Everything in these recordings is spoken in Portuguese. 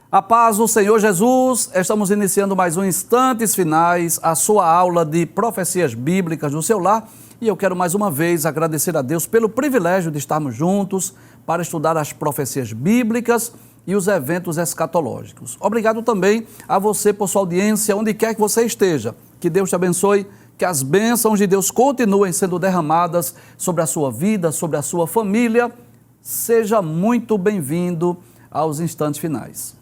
A paz do Senhor Jesus, estamos iniciando mais um Instantes Finais, a sua aula de profecias bíblicas no seu lar, e eu quero mais uma vez agradecer a Deus pelo privilégio de estarmos juntos para estudar as profecias bíblicas e os eventos escatológicos. Obrigado também a você por sua audiência, onde quer que você esteja. Que Deus te abençoe, que as bênçãos de Deus continuem sendo derramadas sobre a sua vida, sobre a sua família. Seja muito bem-vindo aos Instantes Finais.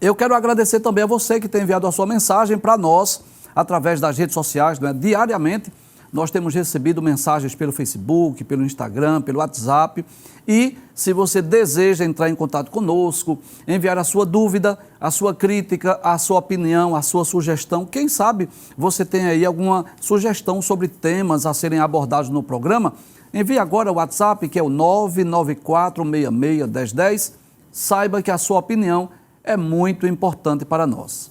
Eu quero agradecer também a você que tem enviado a sua mensagem para nós, através das redes sociais, diariamente. Nós temos recebido mensagens pelo Facebook, pelo Instagram, pelo WhatsApp. E se você deseja entrar em contato conosco, enviar a sua dúvida, a sua crítica, a sua opinião, a sua sugestão, quem sabe você tem aí alguma sugestão sobre temas a serem abordados no programa, envie agora o WhatsApp, que é o 994661010. Saiba que a sua opinião é muito importante para nós.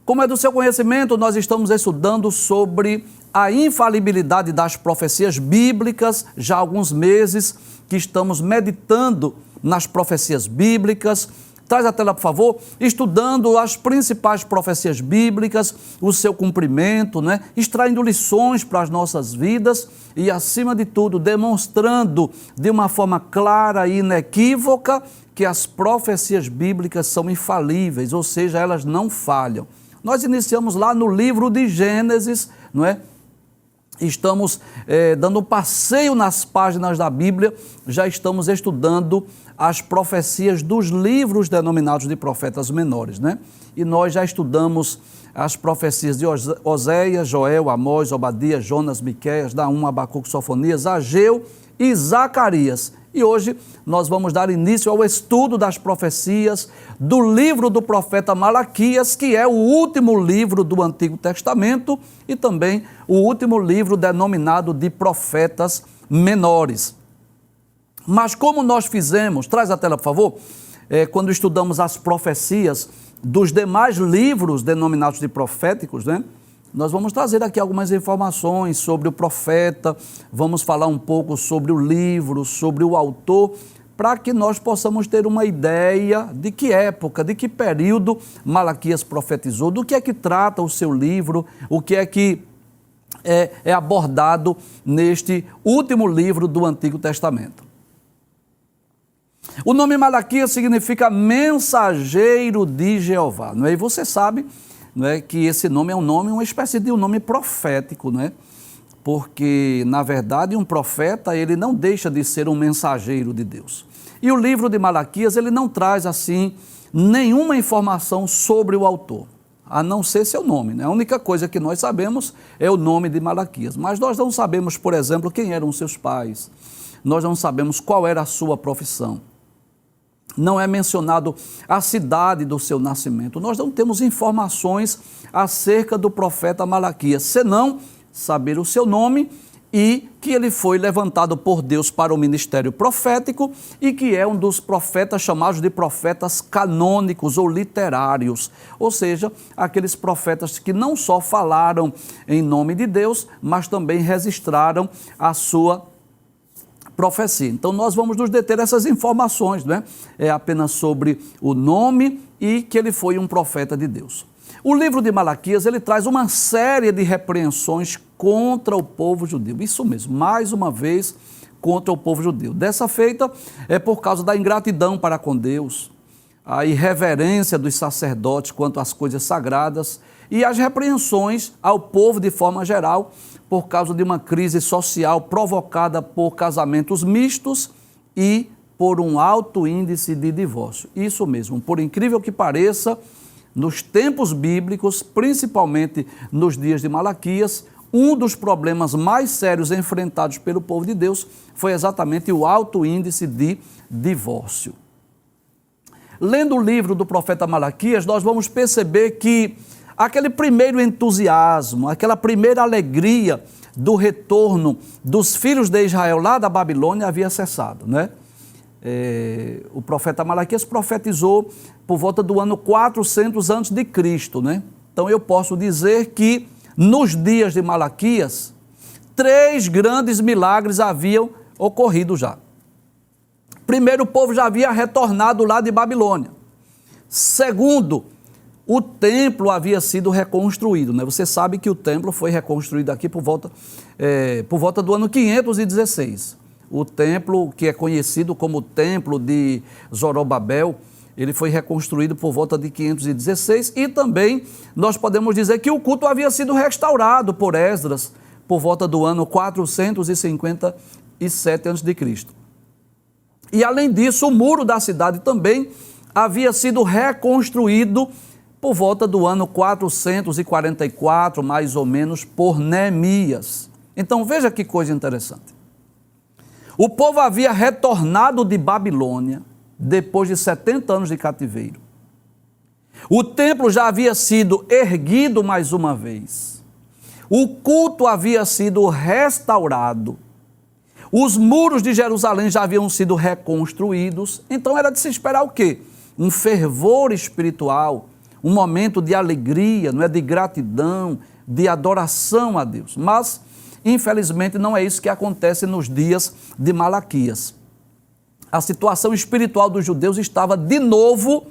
Como é do seu conhecimento, nós estamos estudando sobre a infalibilidade das profecias bíblicas, já há alguns meses que estamos meditando nas profecias bíblicas. Traz a tela, por favor, estudando as principais profecias bíblicas, o seu cumprimento, extraindo lições para as nossas vidas e, acima de tudo, demonstrando de uma forma clara e inequívoca que as profecias bíblicas são infalíveis, ou seja, elas não falham. Nós iniciamos lá no livro de Gênesis, Estamos dando um passeio nas páginas da Bíblia, já estamos estudando as profecias dos livros denominados de profetas menores, E nós já estudamos as profecias de Oséias, Joel, Amós, Obadias, Jonas, Miqueias, Naum, Abacuque, Sofonias, Ageu e Zacarias. E hoje nós vamos dar início ao estudo das profecias do livro do profeta Malaquias, que é o último livro do Antigo Testamento e também o último livro denominado de profetas menores. Mas como nós fizemos, traz a tela por favor, quando estudamos as profecias dos demais livros denominados de proféticos, nós vamos trazer aqui algumas informações sobre o profeta, vamos falar um pouco sobre o livro, sobre o autor, para que nós possamos ter uma ideia de que época, de que período Malaquias profetizou, do que é que trata o seu livro, o que é que é abordado neste último livro do Antigo Testamento. O nome Malaquias significa mensageiro de Jeová, E você sabe que esse nome é uma espécie de um nome profético, Porque, na verdade, um profeta, ele não deixa de ser um mensageiro de Deus. E o livro de Malaquias, ele não traz, assim, nenhuma informação sobre o autor, a não ser seu nome, A única coisa que nós sabemos é o nome de Malaquias, mas nós não sabemos, por exemplo, quem eram seus pais, nós não sabemos qual era a sua profissão. Não é mencionado a cidade do seu nascimento. Nós não temos informações acerca do profeta Malaquias, senão saber o seu nome e que ele foi levantado por Deus para o ministério profético e que é um dos profetas chamados de profetas canônicos ou literários, ou seja, aqueles profetas que não só falaram em nome de Deus, mas também registraram a sua profecia. Então nós vamos nos deter essas informações, É apenas sobre o nome e que ele foi um profeta de Deus. O livro de Malaquias, ele traz uma série de repreensões contra o povo judeu. Isso mesmo, mais uma vez contra o povo judeu. Dessa feita é por causa da ingratidão para com Deus, a irreverência dos sacerdotes quanto às coisas sagradas e as repreensões ao povo de forma geral, por causa de uma crise social provocada por casamentos mistos e por um alto índice de divórcio. Isso mesmo, por incrível que pareça, nos tempos bíblicos, principalmente nos dias de Malaquias, um dos problemas mais sérios enfrentados pelo povo de Deus foi exatamente o alto índice de divórcio. Lendo o livro do profeta Malaquias, nós vamos perceber que aquele primeiro entusiasmo, aquela primeira alegria do retorno dos filhos de Israel lá da Babilônia havia cessado, O profeta Malaquias profetizou por volta do ano 400 a.C., Então eu posso dizer que nos dias de Malaquias, 3 grandes milagres haviam ocorrido já. Primeiro, o povo já havia retornado lá de Babilônia. Segundo, o templo havia sido reconstruído, né? Você sabe que o templo foi reconstruído aqui por volta do ano 516. O templo, que é conhecido como o Templo de Zorobabel, ele foi reconstruído por volta de 516 e também nós podemos dizer que o culto havia sido restaurado por Esdras por volta do ano 457 a.C. E além disso, o muro da cidade também havia sido reconstruído por volta do ano 444, mais ou menos, por Neemias. Então veja que coisa interessante. O povo havia retornado de Babilônia depois de 70 anos de cativeiro. O templo já havia sido erguido mais uma vez. O culto havia sido restaurado. Os muros de Jerusalém já haviam sido reconstruídos. Então era de se esperar o quê? Um fervor espiritual, um momento de alegria, não é, de gratidão, de adoração a Deus. Mas, infelizmente, não é isso que acontece nos dias de Malaquias. A situação espiritual dos judeus estava de novo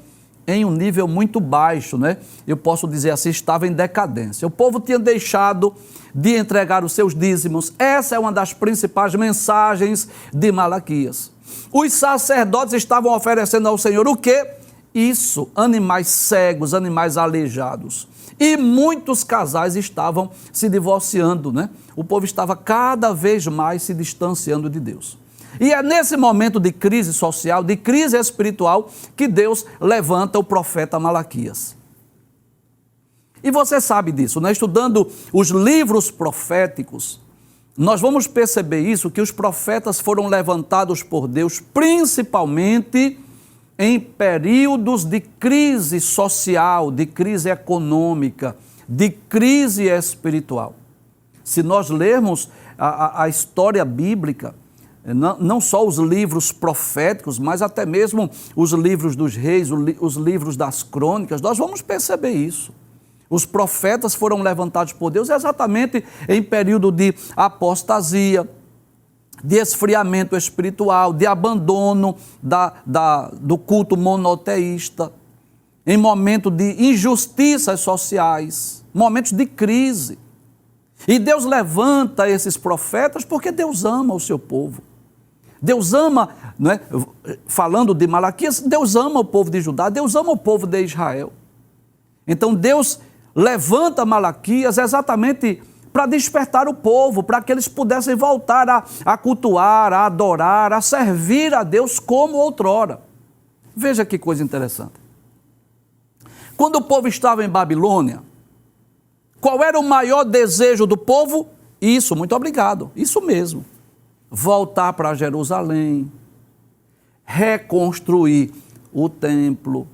em um nível muito baixo, né? Eu posso dizer assim, estava em decadência. O povo tinha deixado de entregar os seus dízimos. Essa é uma das principais mensagens de Malaquias. Os sacerdotes estavam oferecendo ao Senhor o quê? Isso, animais cegos, animais aleijados. E muitos casais estavam se divorciando, né? O povo estava cada vez mais se distanciando de Deus. E é nesse momento de crise social, de crise espiritual, que Deus levanta o profeta Malaquias. E você sabe disso, né? Estudando os livros proféticos, nós vamos perceber isso, que os profetas foram levantados por Deus principalmente em períodos de crise social, de crise econômica, de crise espiritual. Se nós lermos a história bíblica, não só os livros proféticos, mas até mesmo os livros dos reis, os livros das crônicas, nós vamos perceber isso. Os profetas foram levantados por Deus exatamente em período de apostasia, de esfriamento espiritual, de abandono do culto monoteísta, em momento de injustiças sociais, momentos de crise. E Deus levanta esses profetas porque Deus ama o seu povo. Deus ama, não é? Falando de Malaquias, Deus ama o povo de Judá, Deus ama o povo de Israel. Então Deus levanta Malaquias exatamente para despertar o povo, para que eles pudessem voltar a cultuar, a adorar, a servir a Deus como outrora. Veja que coisa interessante. Quando o povo estava em Babilônia, qual era o maior desejo do povo? Isso, muito obrigado, isso mesmo. Voltar para Jerusalém, reconstruir o templo,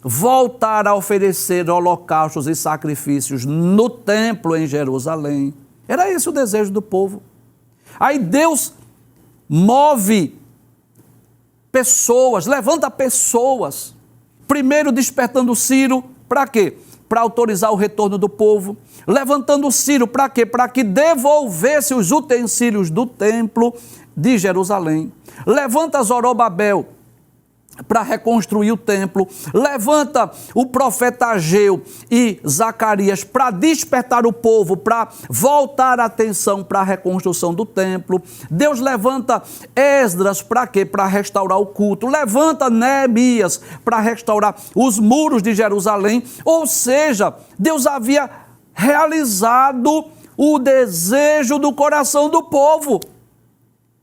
voltar a oferecer holocaustos e sacrifícios no templo em Jerusalém. Era esse o desejo do povo. Aí Deus move pessoas, levanta pessoas, primeiro despertando Ciro, para quê? Para autorizar o retorno do povo, levantando Ciro para quê? Para que devolvesse os utensílios do templo de Jerusalém. Levanta Zorobabel para reconstruir o templo, levanta o profeta Ageu e Zacarias para despertar o povo, para voltar a atenção para a reconstrução do templo. Deus levanta Esdras para quê? Para restaurar o culto. Levanta Neemias para restaurar os muros de Jerusalém. Ou seja, Deus havia realizado o desejo do coração do povo.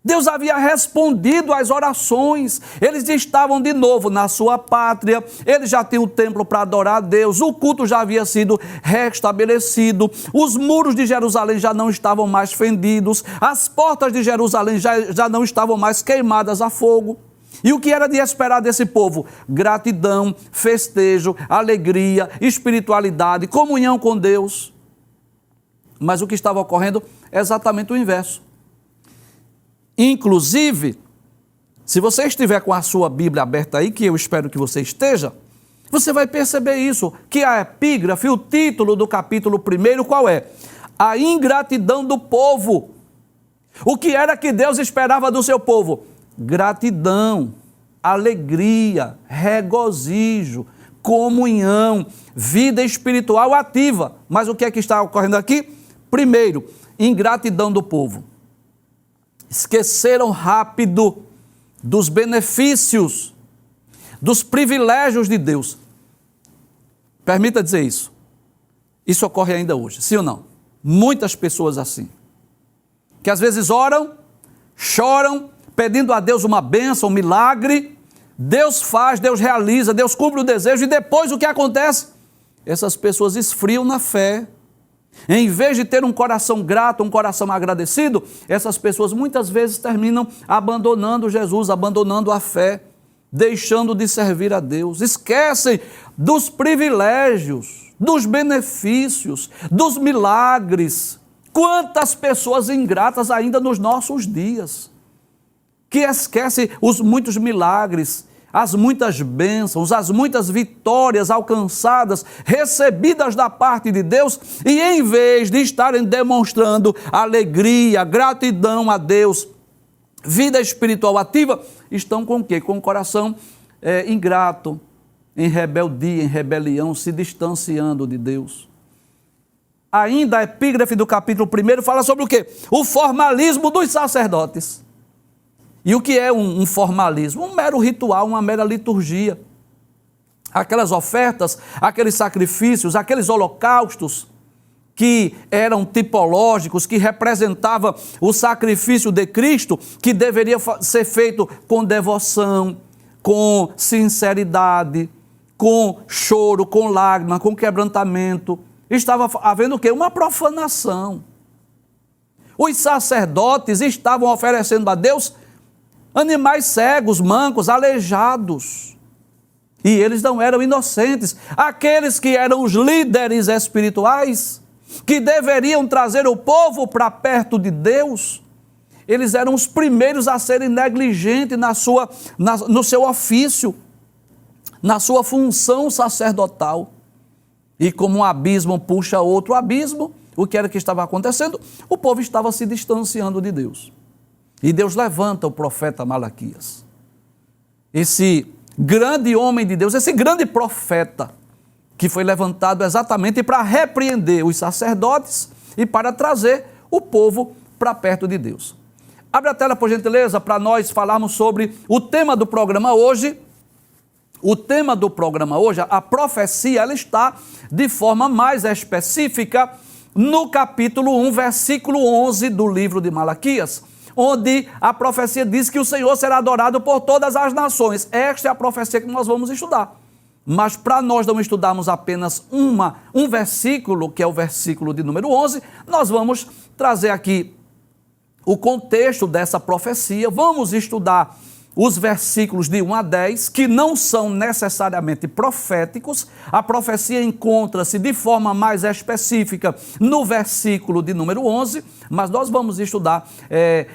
Deus havia respondido às orações, eles estavam de novo na sua pátria, eles já tinham o templo para adorar a Deus, o culto já havia sido restabelecido, os muros de Jerusalém já não estavam mais fendidos, as portas de Jerusalém já não estavam mais queimadas a fogo. E o que era de esperar desse povo? Gratidão, festejo, alegria, espiritualidade, comunhão com Deus. Mas o que estava ocorrendo é exatamente o inverso. Inclusive, se você estiver com a sua Bíblia aberta aí, que eu espero que você esteja, você vai perceber isso, que a epígrafe, o título do capítulo 1, qual é? A ingratidão do povo. O que era que Deus esperava do seu povo? Gratidão. alegria, regozijo, comunhão, vida espiritual ativa. Mas o que é que está ocorrendo aqui? Primeiro, ingratidão do povo. Esqueceram rápido dos benefícios, dos privilégios de Deus. Permita dizer isso. Isso ocorre ainda hoje, sim ou não? Muitas pessoas assim, que às vezes oram, choram, pedindo a Deus uma bênção, um milagre. Deus faz, Deus realiza, Deus cumpre o desejo, e depois o que acontece? Essas pessoas esfriam na fé. Em vez de ter um coração grato, um coração agradecido, essas pessoas muitas vezes terminam abandonando Jesus, abandonando a fé, deixando de servir a Deus. Esquecem dos privilégios, dos benefícios, dos milagres. Quantas pessoas ingratas ainda nos nossos dias, que esquecem os muitos milagres, as muitas bênçãos, as muitas vitórias alcançadas, recebidas da parte de Deus, e em vez de estarem demonstrando alegria, gratidão a Deus, vida espiritual ativa, estão com o quê? Com o coração ingrato, em rebeldia, em rebelião, se distanciando de Deus. Ainda a epígrafe do capítulo 1 fala sobre o quê? O formalismo dos sacerdotes. E o que é um formalismo? Um mero ritual, uma mera liturgia. Aquelas ofertas, aqueles sacrifícios, aqueles holocaustos que eram tipológicos, que representavam o sacrifício de Cristo, que deveria ser feito com devoção, com sinceridade, com choro, com lágrima, com quebrantamento. Estava havendo o quê? Uma profanação. Os sacerdotes estavam oferecendo a Deus animais cegos, mancos, aleijados. E eles não eram inocentes. Aqueles que eram os líderes espirituais, que deveriam trazer o povo para perto de Deus, eles eram os primeiros a serem negligentes no seu ofício, na sua função sacerdotal. E como um abismo puxa outro abismo, o que era que estava acontecendo? O povo estava se distanciando de Deus. E Deus levanta o profeta Malaquias. Esse grande homem de Deus, esse grande profeta, que foi levantado exatamente para repreender os sacerdotes e para trazer o povo para perto de Deus. Abre a tela, por gentileza, para nós falarmos sobre o tema do programa hoje. O tema do programa hoje, a profecia, ela está de forma mais específica no capítulo 1, versículo 11 do livro de Malaquias, onde a profecia diz que o Senhor será adorado por todas as nações. Esta é a profecia que nós vamos estudar. Mas para nós não estudarmos apenas um versículo, que é o versículo de número 11, nós vamos trazer aqui o contexto dessa profecia, vamos estudar os versículos de 1 a 10, que não são necessariamente proféticos. A profecia encontra-se de forma mais específica no versículo de número 11, mas nós vamos estudar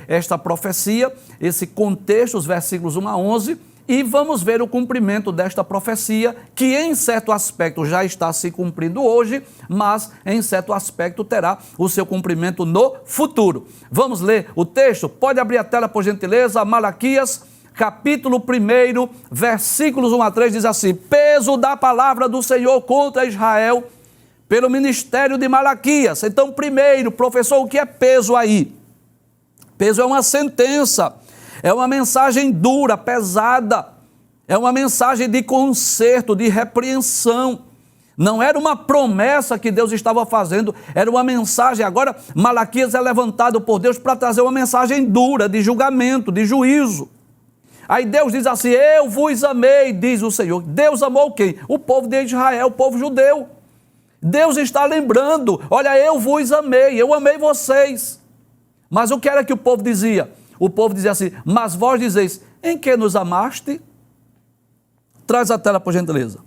esta profecia, esse contexto, os versículos 1 a 11, e vamos ver o cumprimento desta profecia, que em certo aspecto já está se cumprindo hoje, mas em certo aspecto terá o seu cumprimento no futuro. Vamos ler o texto? Pode abrir a tela, por gentileza. Malaquias, capítulo 1, versículos 1 a 3, diz assim: peso da palavra do Senhor contra Israel, pelo ministério de Malaquias. Então, primeiro, professor, o que é peso aí? Peso é uma sentença, é uma mensagem dura, pesada, é uma mensagem de conserto, de repreensão. Não era uma promessa que Deus estava fazendo, era uma mensagem. Agora, Malaquias é levantado por Deus para trazer uma mensagem dura, de julgamento, de juízo. Aí Deus diz assim: eu vos amei, diz o Senhor. Deus amou quem? O povo de Israel, o povo judeu. Deus está lembrando: olha, eu vos amei, eu amei vocês. Mas o que era que o povo dizia? O povo dizia assim: mas vós dizeis, em que nos amaste? Traz a tela, por gentileza.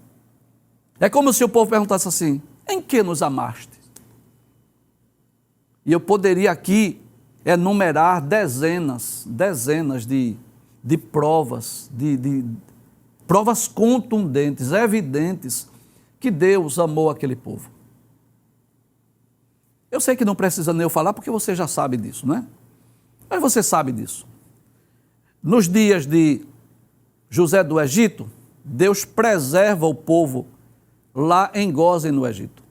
É como se o povo perguntasse assim: em que nos amaste? E eu poderia aqui enumerar dezenas de provas, de provas contundentes, evidentes, que Deus amou aquele povo. Eu sei que não precisa nem eu falar, porque você já sabe disso, não é? Mas você sabe disso. Nos dias de José do Egito, Deus preserva o povo lá em Gósen, no Egito.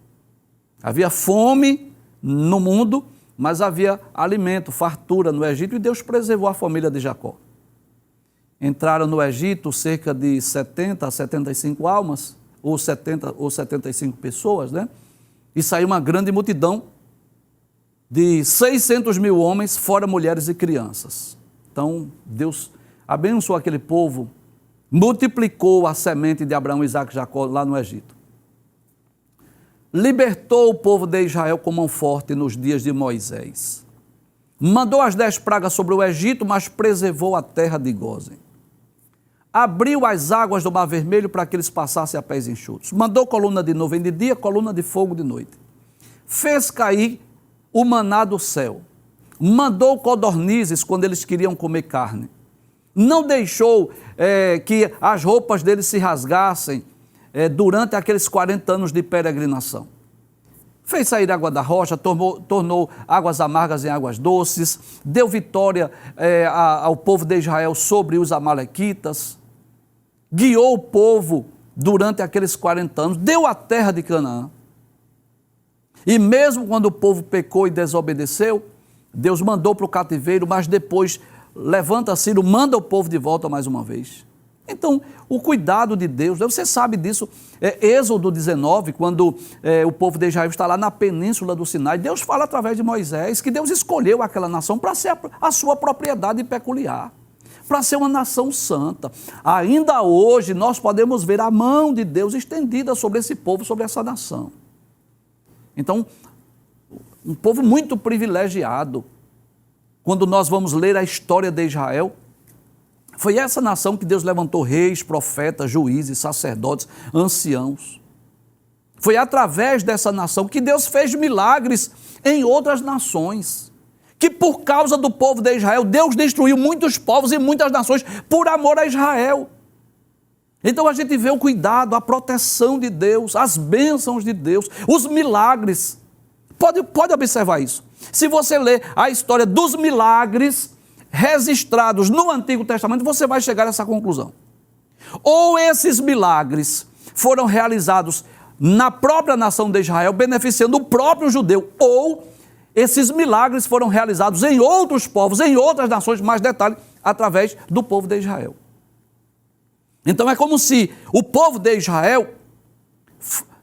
Havia fome no mundo, mas havia alimento, fartura no Egito, e Deus preservou a família de Jacó. Entraram no Egito cerca de 70 a 75 almas, ou 70 ou 75 pessoas, né? E saiu uma grande multidão de 600 mil homens, fora mulheres e crianças. Então, Deus abençoou aquele povo, multiplicou a semente de Abraão, Isaque e Jacó lá no Egito. Libertou o povo de Israel com mão forte nos dias de Moisés. Mandou as 10 pragas sobre o Egito, mas preservou a terra de Gósen. Abriu as águas do Mar Vermelho para que eles passassem a pés enxutos. Mandou coluna de nuvem de dia, coluna de fogo de noite. Fez cair o maná do céu. Mandou codornizes quando eles queriam comer carne. Não deixou que as roupas deles se rasgassem durante aqueles 40 anos de peregrinação. Fez sair água da rocha, tornou águas amargas em águas doces, deu vitória ao povo de Israel sobre os amalequitas, guiou o povo durante aqueles 40 anos, deu a terra de Canaã. E mesmo quando o povo pecou e desobedeceu, Deus mandou para o cativeiro, mas depois levanta Ciro, manda o povo de volta mais uma vez. Então, o cuidado de Deus, você sabe disso, Êxodo 19, quando o povo de Israel está lá na península do Sinai, Deus fala através de Moisés que Deus escolheu aquela nação para ser a sua propriedade peculiar, para ser uma nação santa. Ainda hoje nós podemos ver a mão de Deus estendida sobre esse povo, sobre essa nação. Então, um povo muito privilegiado. Quando nós vamos ler a história de Israel, foi essa nação que Deus levantou reis, profetas, juízes, sacerdotes, anciãos. Foi através dessa nação que Deus fez milagres em outras nações. Que por causa do povo de Israel, Deus destruiu muitos povos e muitas nações por amor a Israel. Então a gente vê o cuidado, a proteção de Deus, as bênçãos de Deus, os milagres. Pode observar isso. Se você ler a história dos milagres registrados no Antigo Testamento, você vai chegar a essa conclusão. Ou esses milagres foram realizados na própria nação de Israel, beneficiando o próprio judeu, ou esses milagres foram realizados em outros povos, em outras nações, mais detalhe, através do povo de Israel. Então é como se o povo de Israel,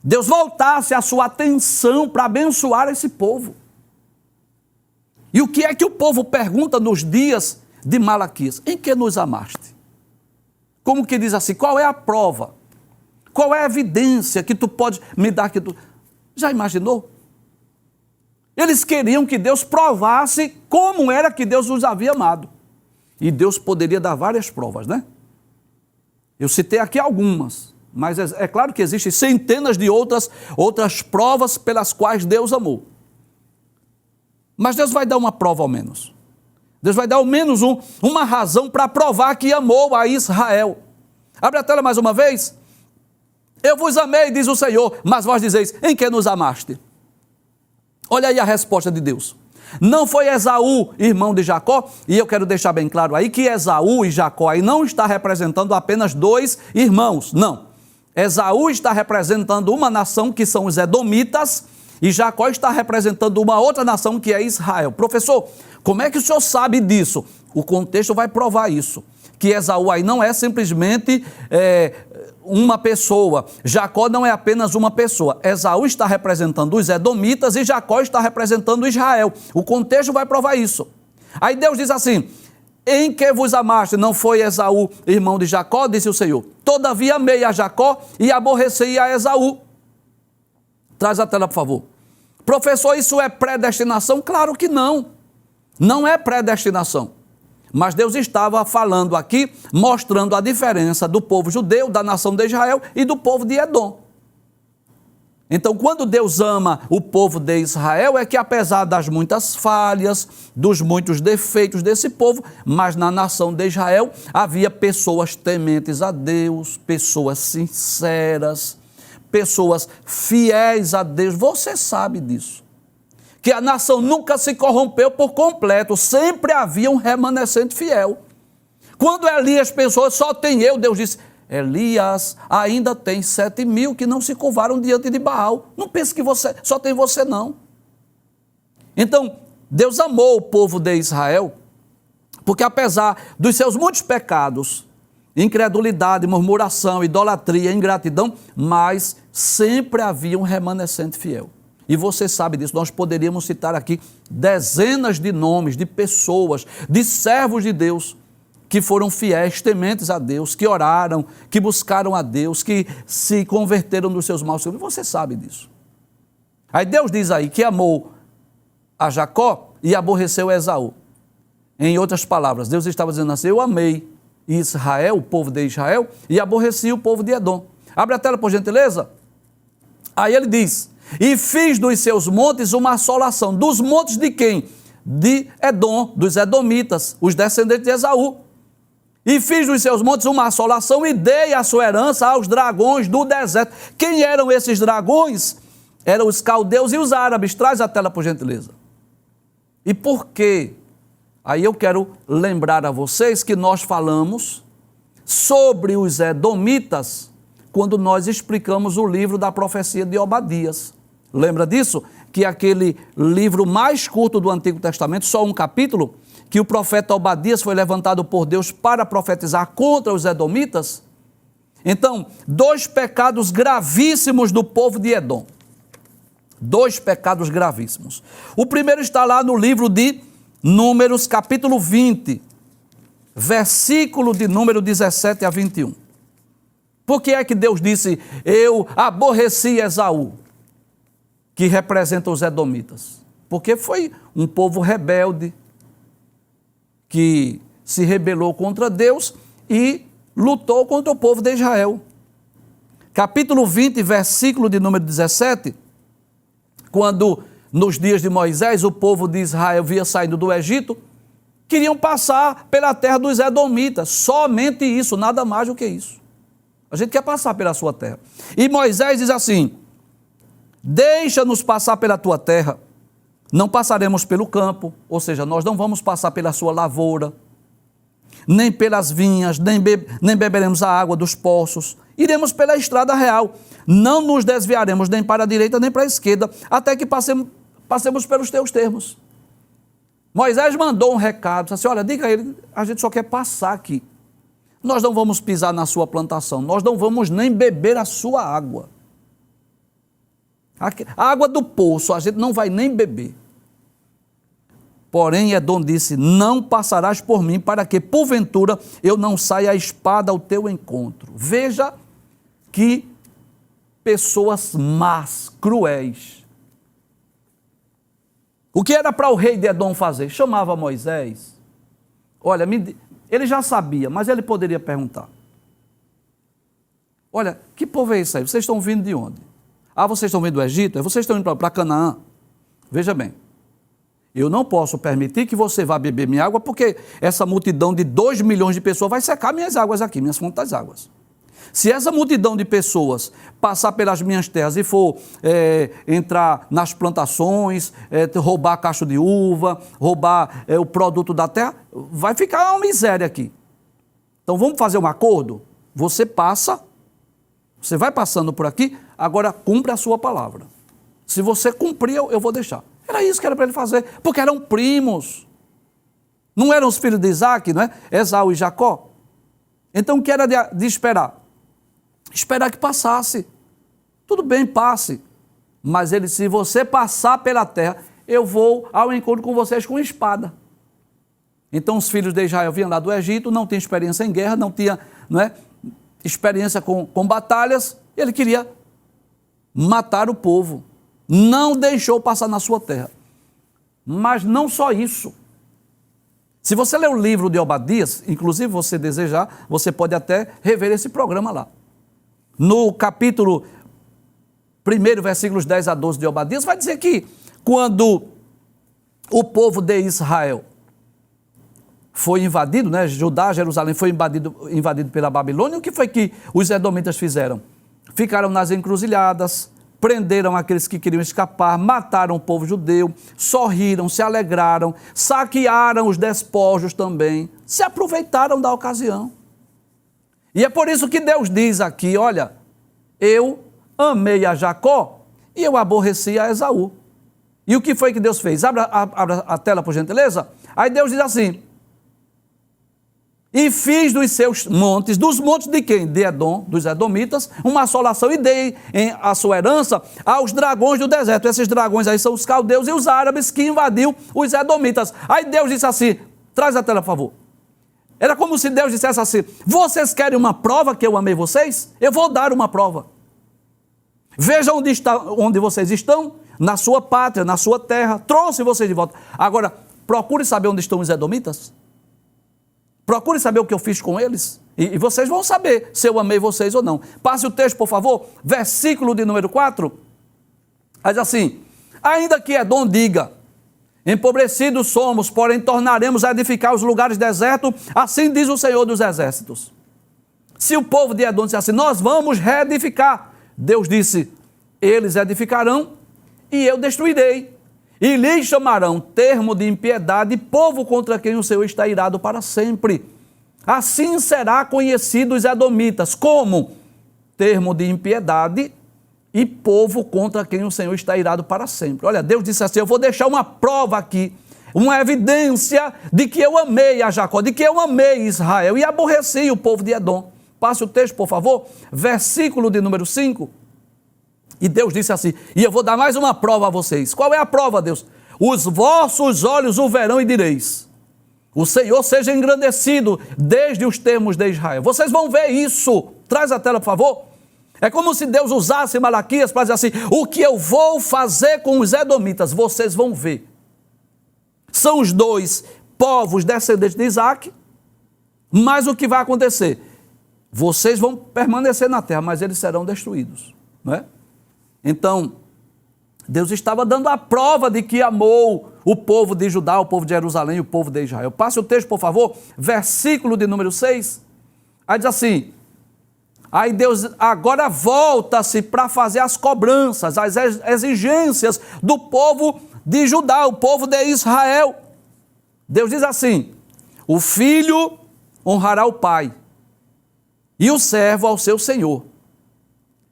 Deus voltasse a sua atenção para abençoar esse povo. E o que é que o povo pergunta nos dias de Malaquias? Em que nos amaste? Como que diz assim, qual é a prova? Qual é a evidência que tu pode me dar? Já imaginou? Eles queriam que Deus provasse como era que Deus os havia amado. E Deus poderia dar várias provas, né? Eu citei aqui algumas, mas é claro que existem centenas de outras provas pelas quais Deus amou. Mas Deus vai dar uma prova ao menos. Deus vai dar ao menos uma razão para provar que amou a Israel. Abre a tela mais uma vez. Eu vos amei, diz o Senhor, mas vós dizeis, em que nos amaste? Olha aí a resposta de Deus. Não foi Esaú, irmão de Jacó, e eu quero deixar bem claro aí que Esaú e Jacó aí não está representando apenas dois irmãos, não. Esaú está representando uma nação que são os edomitas, e Jacó está representando uma outra nação que é Israel. Professor, como é que o senhor sabe disso? O contexto vai provar isso. Que Esaú aí não é simplesmente uma pessoa. Jacó não é apenas uma pessoa. Esaú está representando os edomitas e Jacó está representando Israel. O contexto vai provar isso. Aí Deus diz assim, em que vos amaste? Não foi Esaú, irmão de Jacó, disse o Senhor. Todavia amei a Jacó e aborreci a Esaú. Traz a tela, por favor. Professor, isso é predestinação? Claro que não. Não é predestinação. Mas Deus estava falando aqui, mostrando a diferença do povo judeu, da nação de Israel e do povo de Edom. Então, quando Deus ama o povo de Israel, é que apesar das muitas falhas, dos muitos defeitos desse povo, mas na nação de Israel havia pessoas tementes a Deus, pessoas sinceras, pessoas fiéis a Deus. Você sabe disso. Que a nação nunca se corrompeu por completo, sempre havia um remanescente fiel. Quando Elias pensou, só tem eu, Deus disse, Elias, ainda tem 7.000 que não se curvaram diante de Baal. Não pense que só tem você, não. Então, Deus amou o povo de Israel, porque apesar dos seus muitos pecados, incredulidade, murmuração, idolatria, ingratidão, mas sempre havia um remanescente fiel. E você sabe disso, nós poderíamos citar aqui dezenas de nomes, de pessoas, de servos de Deus, que foram fiéis, tementes a Deus, que oraram, que buscaram a Deus, que se converteram dos seus maus caminhos. Você sabe disso. Aí Deus diz aí que amou a Jacó e aborreceu Esaú. Em outras palavras, Deus estava dizendo assim, eu amei Israel, o povo de Israel, e aborreci o povo de Edom. Abre a tela, por gentileza. Aí ele diz, e fiz dos seus montes uma assolação. Dos montes de quem? De Edom, dos edomitas, os descendentes de Esaú. E fiz dos seus montes uma assolação e dei a sua herança aos dragões do deserto. Quem eram esses dragões? Eram os caldeus e os árabes. Traz a tela, por gentileza. E por quê? Aí eu quero lembrar a vocês que nós falamos sobre os edomitas quando nós explicamos o livro da profecia de Obadias. Lembra disso? Que aquele livro mais curto do Antigo Testamento, só um capítulo, que o profeta Obadias foi levantado por Deus para profetizar contra os edomitas. Então, 2 pecados gravíssimos do povo de Edom. 2 pecados gravíssimos. O primeiro está lá no livro de Números, capítulo 20, versículo de número 17 a 21. Por que é que Deus disse, eu aborreci Esaú, que representa os edomitas? Porque foi um povo rebelde, que se rebelou contra Deus e lutou contra o povo de Israel. Capítulo 20, versículo de número 17, quando nos dias de Moisés o povo de Israel via saindo do Egito, queriam passar pela terra dos edomitas, somente isso, nada mais do que isso. A gente quer passar pela sua terra. E Moisés diz assim, deixa-nos passar pela tua terra, não passaremos pelo campo, ou seja, nós não vamos passar pela sua lavoura, nem pelas vinhas, nem beberemos a água dos poços, iremos pela estrada real, não nos desviaremos nem para a direita nem para a esquerda, até que passemos pelos teus termos. Moisés mandou um recado, disse assim, olha, diga a ele, a gente só quer passar aqui, nós não vamos pisar na sua plantação, nós não vamos nem beber a sua água. A água do poço, a gente não vai nem beber. Porém, Edom disse, não passarás por mim, para que, porventura, eu não saia a espada ao teu encontro. Veja que pessoas más, cruéis. O que era para o rei de Edom fazer? Chamava Moisés. Olha, ele já sabia, mas ele poderia perguntar. Olha, que povo é esse aí? Vocês estão vindo de onde? Ah, vocês estão vindo do Egito? Vocês estão indo para Canaã? Veja bem, eu não posso permitir que você vá beber minha água, porque essa multidão de 2 milhões de pessoas vai secar minhas águas aqui, minhas fontes das águas. Se essa multidão de pessoas passar pelas minhas terras e for entrar nas plantações, roubar cacho de uva, roubar o produto da terra, vai ficar uma miséria aqui. Então vamos fazer um acordo? Você passa, você vai passando por aqui, agora cumpre a sua palavra. Se você cumprir, eu vou deixar. Era isso que era para ele fazer, porque eram primos. Não eram os filhos de Isaac, não é? Esaú e Jacó. Então o que era de esperar? Esperar que passasse. Tudo bem, passe. Mas ele, se você passar pela terra, eu vou ao encontro com vocês com espada. Então os filhos de Israel vinham lá do Egito, não tinham experiência em guerra, não tinha, experiência com batalhas, ele queria matar o povo. Não deixou passar na sua terra. Mas não só isso. Se você ler o livro de Obadias, inclusive você desejar, você pode até rever esse programa lá. No capítulo 1, versículos 10 a 12 de Obadias, vai dizer que quando o povo de Israel foi invadido, Judá, Jerusalém foi invadido pela Babilônia, o que foi que os edomitas fizeram? Ficaram nas encruzilhadas, prenderam aqueles que queriam escapar, mataram o povo judeu, sorriram, se alegraram, saquearam os despojos também, se aproveitaram da ocasião. E é por isso que Deus diz aqui, olha, eu amei a Jacó e eu aborreci a Esaú. E o que foi que Deus fez? Abra a tela, por gentileza. Aí Deus diz assim, e fiz dos seus montes, dos montes de quem? De Edom, dos edomitas, uma assolação, e dei a sua herança aos dragões do deserto. Esses dragões aí são os caldeus e os árabes que invadiu os edomitas. Aí Deus disse assim, traz a tela, por favor. Era como se Deus dissesse assim, vocês querem uma prova que eu amei vocês? Eu vou dar uma prova. Veja onde vocês estão, na sua pátria, na sua terra, trouxe vocês de volta. Agora, procure saber onde estão os edomitas. Procure saber o que eu fiz com eles. E vocês vão saber se eu amei vocês ou não. Passe o texto, por favor. Versículo de número 4. Diz assim, ainda que Edom diga, empobrecidos somos, porém tornaremos a edificar os lugares desertos, assim diz o Senhor dos Exércitos. Se o povo de Edom disser assim, nós vamos reedificar, Deus disse, eles edificarão e eu destruirei. E lhes chamarão termo de impiedade, povo contra quem o Senhor está irado para sempre. Assim será conhecido os edomitas como termo de impiedade e povo contra quem o Senhor está irado para sempre. Olha, Deus disse assim, eu vou deixar uma prova aqui, uma evidência de que eu amei a Jacó, de que eu amei Israel e aborreci o povo de Edom. Passe o texto, por favor, versículo de número 5. E Deus disse assim, e eu vou dar mais uma prova a vocês. Qual é a prova, Deus? Os vossos olhos o verão e direis, o Senhor seja engrandecido desde os termos de Israel. Vocês vão ver isso. Traz a tela, por favor. É como se Deus usasse Malaquias para dizer assim, o que eu vou fazer com os edomitas, vocês vão ver. São os dois povos descendentes de Isaac, mas o que vai acontecer? Vocês vão permanecer na terra, mas eles serão destruídos, não é? Então, Deus estava dando a prova de que amou o povo de Judá, o povo de Jerusalém e o povo de Israel. Passe o texto, por favor, versículo de número 6. Aí diz assim, aí Deus agora volta-se para fazer as cobranças, as exigências do povo de Judá, o povo de Israel. Deus diz assim, o filho honrará o pai e o servo ao seu senhor.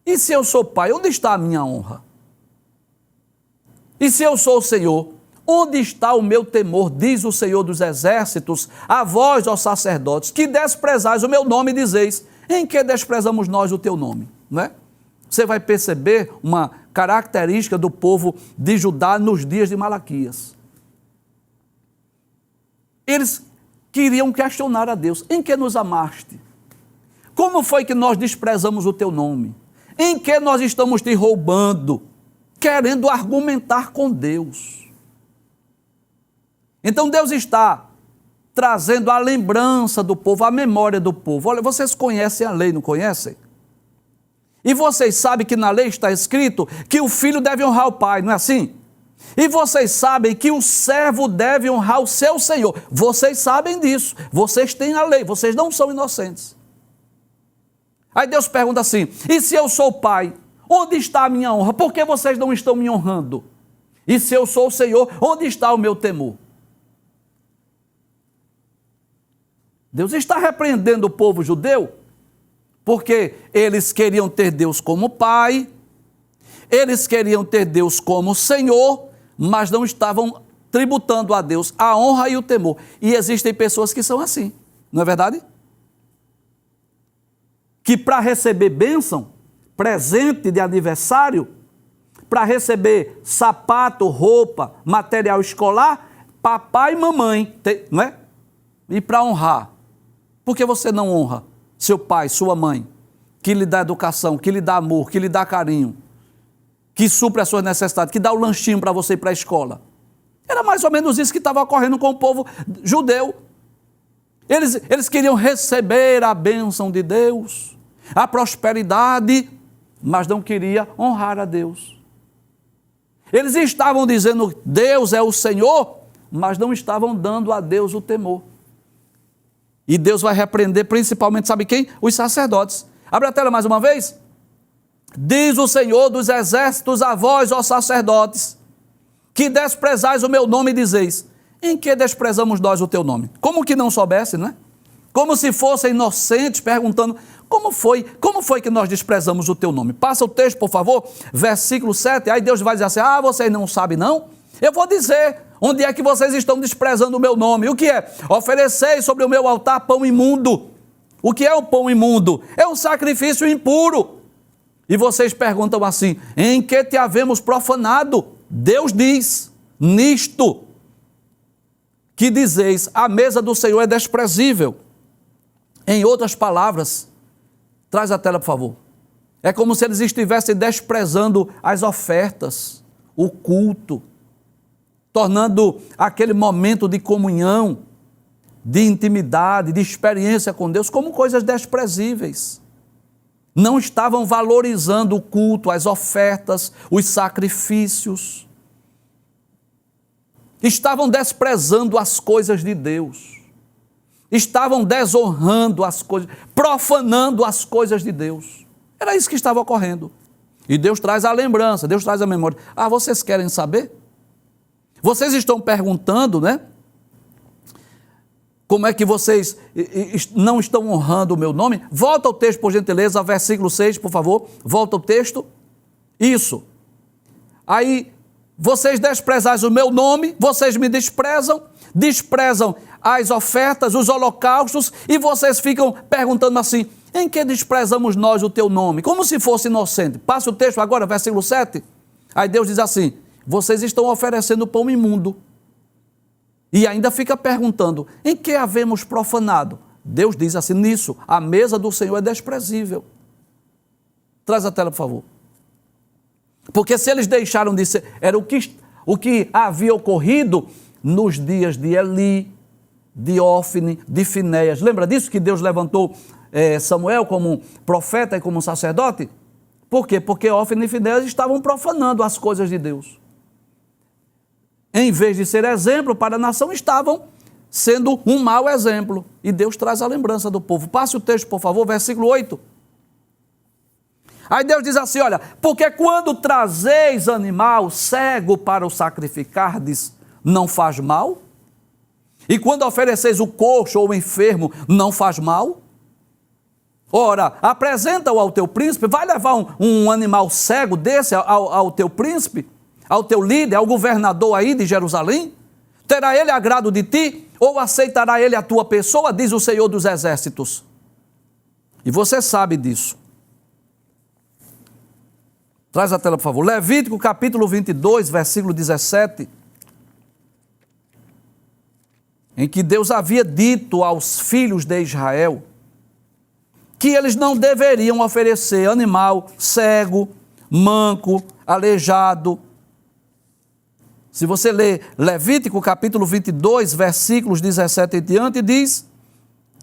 E se eu sou pai, onde está a minha honra? E se eu sou o Senhor, onde está o meu temor, diz o Senhor dos Exércitos, a vós, ó sacerdotes, que desprezais o meu nome, dizeis, em que desprezamos nós o teu nome? Não é? Você vai perceber uma característica do povo de Judá nos dias de Malaquias. Eles queriam questionar a Deus, em que nos amaste? Como foi que nós desprezamos o teu nome? Em que nós estamos te roubando? Querendo argumentar com Deus. Então Deus está trazendo a lembrança do povo, a memória do povo. Olha, vocês conhecem a lei, não conhecem? E vocês sabem que na lei está escrito que o filho deve honrar o pai, não é assim? E vocês sabem que o servo deve honrar o seu senhor. Vocês sabem disso. Vocês têm a lei, vocês não são inocentes. Aí Deus pergunta assim, e se eu sou pai, onde está a minha honra? Por que vocês não estão me honrando? E se eu sou o Senhor, onde está o meu temor? Deus está repreendendo o povo judeu, porque eles queriam ter Deus como pai, eles queriam ter Deus como Senhor, mas não estavam tributando a Deus a honra e o temor. E existem pessoas que são assim, não é verdade? Que para receber bênção, presente de aniversário, para receber sapato, roupa, material escolar, papai e mamãe, não é? E para honrar. Por que você não honra seu pai, sua mãe, que lhe dá educação, que lhe dá amor, que lhe dá carinho, que supre as suas necessidades, que dá o lanchinho para você ir para a escola? Era mais ou menos isso que estava ocorrendo com o povo judeu. Eles queriam receber a bênção de Deus, a prosperidade, mas não queriam honrar a Deus. Eles estavam dizendo Deus é o Senhor, mas não estavam dando a Deus o temor. E Deus vai repreender principalmente, sabe quem? Os sacerdotes. Abre a tela mais uma vez. Diz o Senhor dos exércitos a vós, ó sacerdotes, que desprezais o meu nome e dizeis, em que desprezamos nós o teu nome? Como que não soubesse, não é? Como se fossem inocentes, perguntando, como foi que nós desprezamos o teu nome? Passa o texto, por favor, versículo 7, aí Deus vai dizer assim, vocês não sabem não? Eu vou dizer, onde é que vocês estão desprezando o meu nome? O que é? Ofereceis sobre o meu altar pão imundo. O que é o pão imundo? É um sacrifício impuro. E vocês perguntam assim, em que te havemos profanado? Deus diz, nisto, que dizeis, a mesa do Senhor é desprezível. Em outras palavras, traz a tela, por favor. É como se eles estivessem desprezando as ofertas, o culto, tornando aquele momento de comunhão, de intimidade, de experiência com Deus, como coisas desprezíveis. Não estavam valorizando o culto, as ofertas, os sacrifícios. Estavam desprezando as coisas de Deus. Estavam desonrando as coisas, profanando as coisas de Deus. Era isso que estava ocorrendo. E Deus traz a lembrança, Deus traz a memória. Vocês querem saber? Vocês estão perguntando, né? Como é que vocês não estão honrando o meu nome? Volta ao texto, por gentileza, versículo 6, por favor. Volta ao texto. Isso. Aí, vocês desprezais o meu nome, vocês me desprezam as ofertas, os holocaustos, e vocês ficam perguntando assim, em que desprezamos nós o teu nome? Como se fosse inocente. Passa o texto agora, versículo 7. Aí Deus diz assim, vocês estão oferecendo pão imundo. E ainda fica perguntando, em que havemos profanado? Deus diz assim, nisso, a mesa do Senhor é desprezível. Traz a tela, por favor. Porque se eles deixaram de ser, era o que havia ocorrido nos dias de Eli, de Ófine, de Finéias. Lembra disso que Deus levantou Samuel como profeta e como sacerdote? Por quê? Porque Ófine e Finéias estavam profanando as coisas de Deus. Em vez de ser exemplo para a nação, estavam sendo um mau exemplo. E Deus traz a lembrança do povo. Passe o texto, por favor, versículo 8. Aí Deus diz assim, olha, porque quando trazeis animal cego para o sacrificardes, não faz mal? E quando ofereceis o coxo ou o enfermo, não faz mal? Ora, apresenta-o ao teu príncipe, vai levar um animal cego desse ao teu príncipe, ao teu líder, ao governador aí de Jerusalém? Terá ele agrado de ti, ou aceitará ele a tua pessoa, diz o Senhor dos Exércitos. E você sabe disso. Traz a tela, por favor. Levítico capítulo 22, versículo 17. Em que Deus havia dito aos filhos de Israel que eles não deveriam oferecer animal cego, manco, aleijado. Se você ler Levítico capítulo 22, versículos 17 e diante, diz,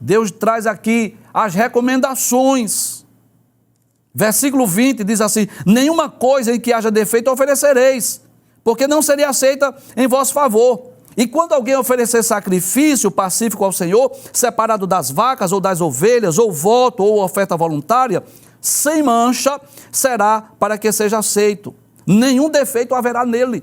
Deus traz aqui as recomendações. Versículo 20 diz assim, nenhuma coisa em que haja defeito oferecereis, porque não seria aceita em vosso favor. E quando alguém oferecer sacrifício pacífico ao Senhor, separado das vacas ou das ovelhas, ou voto ou oferta voluntária, sem mancha será para que seja aceito. Nenhum defeito haverá nele.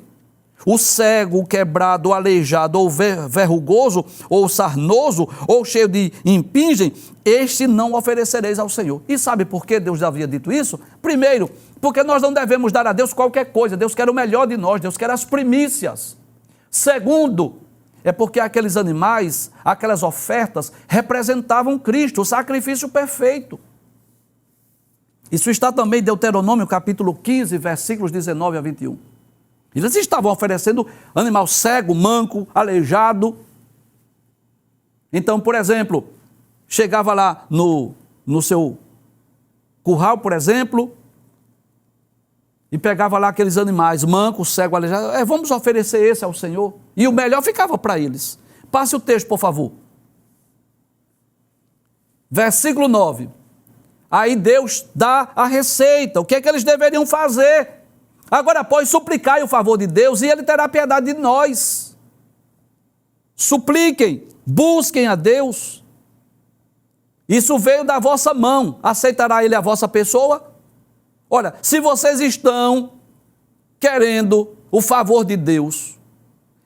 O cego, o quebrado, o aleijado, ou verrugoso, ou sarnoso, ou cheio de impingem, este não oferecereis ao Senhor. E sabe por que Deus havia dito isso? Primeiro, porque nós não devemos dar a Deus qualquer coisa. Deus quer o melhor de nós, Deus quer as primícias. Segundo, é porque aqueles animais, aquelas ofertas, representavam Cristo, o sacrifício perfeito. Isso está também em Deuteronômio, capítulo 15, versículos 19 a 21. Eles estavam oferecendo animal cego, manco, aleijado. Então, por exemplo, chegava lá no seu curral, por exemplo, e pegava lá aqueles animais, manco, cego, aleijado. Vamos oferecer esse ao Senhor. E o melhor ficava para eles. Passe o texto, por favor. Versículo 9. Aí Deus dá a receita. O que é que eles deveriam fazer? Agora, após suplicar o favor de Deus, e Ele terá piedade de nós. Supliquem, busquem a Deus. Isso veio da vossa mão. Aceitará Ele a vossa pessoa? Olha, se vocês estão querendo o favor de Deus,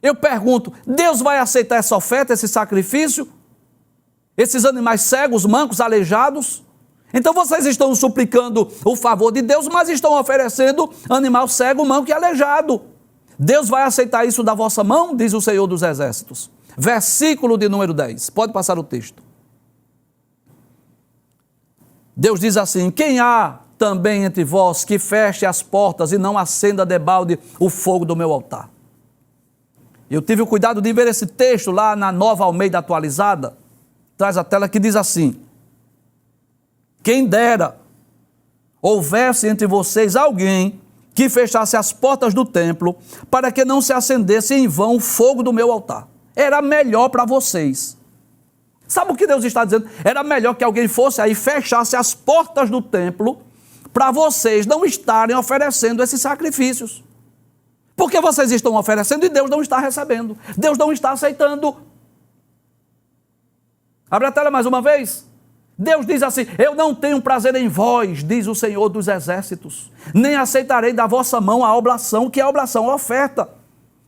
eu pergunto, Deus vai aceitar essa oferta, esse sacrifício? Esses animais cegos, mancos, aleijados? Então vocês estão suplicando o favor de Deus, mas estão oferecendo animal cego, manco e aleijado. Deus vai aceitar isso da vossa mão, diz o Senhor dos Exércitos. Versículo de número 10. Pode passar o texto. Deus diz assim: quem há também entre vós que feche as portas e não acenda debalde o fogo do meu altar? Eu tive o cuidado de ver esse texto lá na Nova Almeida Atualizada. Traz a tela, que diz assim: quem dera houvesse entre vocês alguém que fechasse as portas do templo para que não se acendesse em vão o fogo do meu altar. Era melhor para vocês. Sabe o que Deus está dizendo? Era melhor que alguém fosse aí e fechasse as portas do templo para vocês não estarem oferecendo esses sacrifícios. Porque vocês estão oferecendo e Deus não está recebendo. Deus não está aceitando. Abre a tela mais uma vez. Deus diz assim: eu não tenho prazer em vós, diz o Senhor dos Exércitos, nem aceitarei da vossa mão a oblação. Que é a oblação? A oferta.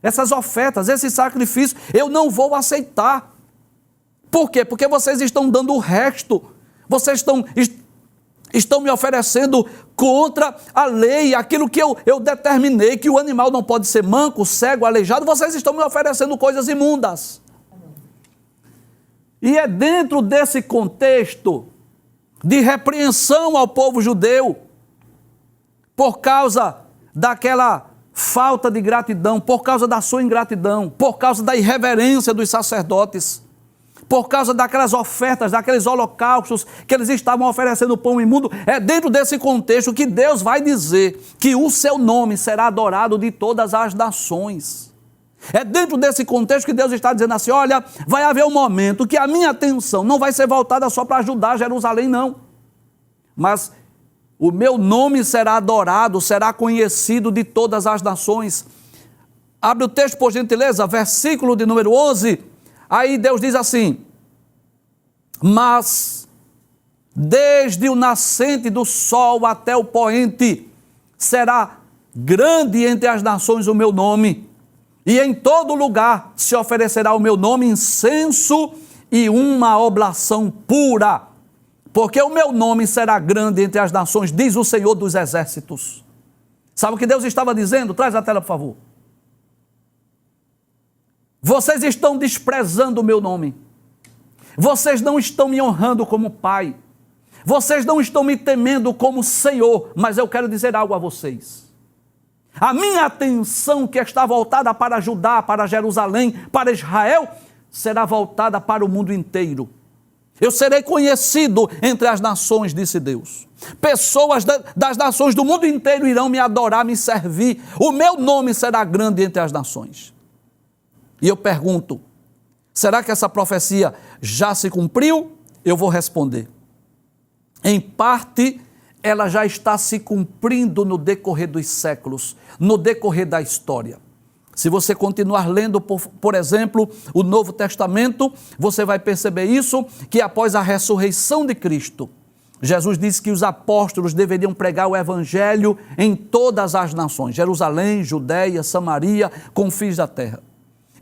Essas ofertas, esses sacrifícios, eu não vou aceitar. Por quê? Porque vocês estão dando o resto. Vocês estão me oferecendo contra a lei, aquilo que eu determinei, que o animal não pode ser manco, cego, aleijado. Vocês estão me oferecendo coisas imundas. E é dentro desse contexto de repreensão ao povo judeu, por causa daquela falta de gratidão, por causa da sua ingratidão, por causa da irreverência dos sacerdotes, por causa daquelas ofertas, daqueles holocaustos que eles estavam oferecendo pão imundo. É dentro desse contexto que Deus vai dizer que o seu nome será adorado de todas as nações. É dentro desse contexto que Deus está dizendo assim: olha, vai haver um momento que a minha atenção não vai ser voltada só para ajudar Jerusalém, não. Mas o meu nome será adorado, será conhecido de todas as nações. Abre o texto, por gentileza, versículo de número 11. Aí Deus diz assim: mas desde o nascente do sol até o poente será grande entre as nações o meu nome, e em todo lugar se oferecerá o meu nome incenso e uma oblação pura, porque o meu nome será grande entre as nações, diz o Senhor dos Exércitos. Sabe o que Deus estava dizendo? Traz a tela, por favor. Vocês estão desprezando o meu nome. Vocês não estão me honrando como Pai. Vocês não estão me temendo como Senhor. Mas eu quero dizer algo a vocês. A minha atenção, que está voltada para Judá, para Jerusalém, para Israel, será voltada para o mundo inteiro. Eu serei conhecido entre as nações, disse Deus. Pessoas das nações do mundo inteiro irão me adorar, me servir. O meu nome será grande entre as nações. E eu pergunto, será que essa profecia já se cumpriu? Eu vou responder. Em parte, ela já está se cumprindo no decorrer dos séculos, no decorrer da história. Se você continuar lendo, por exemplo, o Novo Testamento, você vai perceber isso, que após a ressurreição de Cristo, Jesus disse que os apóstolos deveriam pregar o evangelho em todas as nações, Jerusalém, Judeia, Samaria, confins da terra.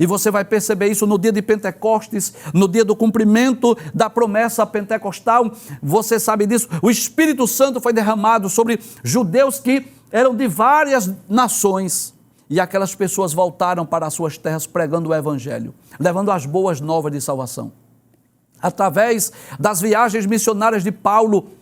E você vai perceber isso no dia de Pentecostes, no dia do cumprimento da promessa pentecostal. Você sabe disso, o Espírito Santo foi derramado sobre judeus que eram de várias nações. E aquelas pessoas voltaram para as suas terras pregando o evangelho, levando as boas novas de salvação. Através das viagens missionárias de Paulo,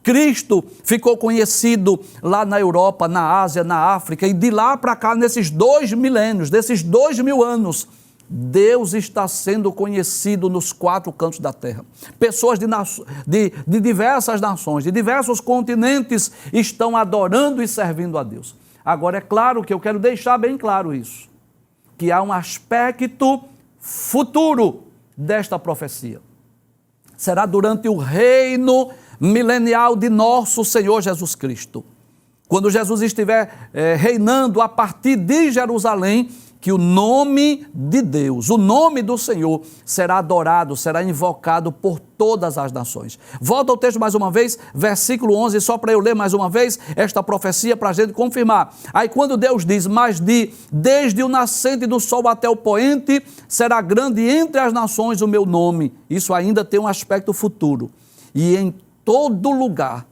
Cristo ficou conhecido lá na Europa, na Ásia, na África, e de lá para cá, nesses 2 milênios, desses 2000 anos, Deus está sendo conhecido nos 4 cantos da terra. Pessoas de diversas nações, de diversos continentes, estão adorando e servindo a Deus. Agora, é claro que eu quero deixar bem claro isso, que há um aspecto futuro desta profecia. Será durante o reino milenial de nosso Senhor Jesus Cristo. Quando Jesus estiver reinando a partir de Jerusalém, que o nome de Deus, o nome do Senhor será adorado, será invocado por todas as nações. Volta ao texto mais uma vez, versículo 11, só para eu ler mais uma vez esta profecia para a gente confirmar. Aí quando Deus diz, mas desde o nascente do sol até o poente, será grande entre as nações o meu nome. Isso ainda tem um aspecto futuro. E em todo lugar,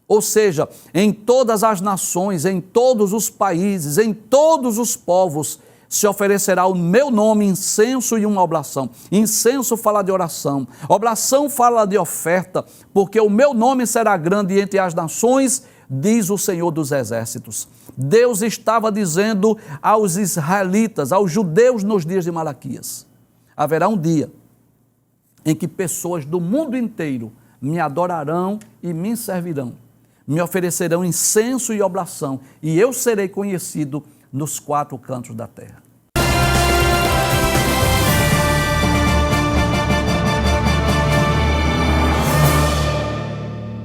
ou seja, em todas as nações, em todos os países, em todos os povos, se oferecerá o meu nome incenso e uma oblação. Incenso fala de oração, oblação fala de oferta, porque o meu nome será grande entre as nações, diz o Senhor dos Exércitos. Deus estava dizendo aos israelitas, aos judeus nos dias de Malaquias, haverá um dia em que pessoas do mundo inteiro me adorarão e me servirão, me oferecerão incenso e oblação, e eu serei conhecido nos quatro cantos da terra.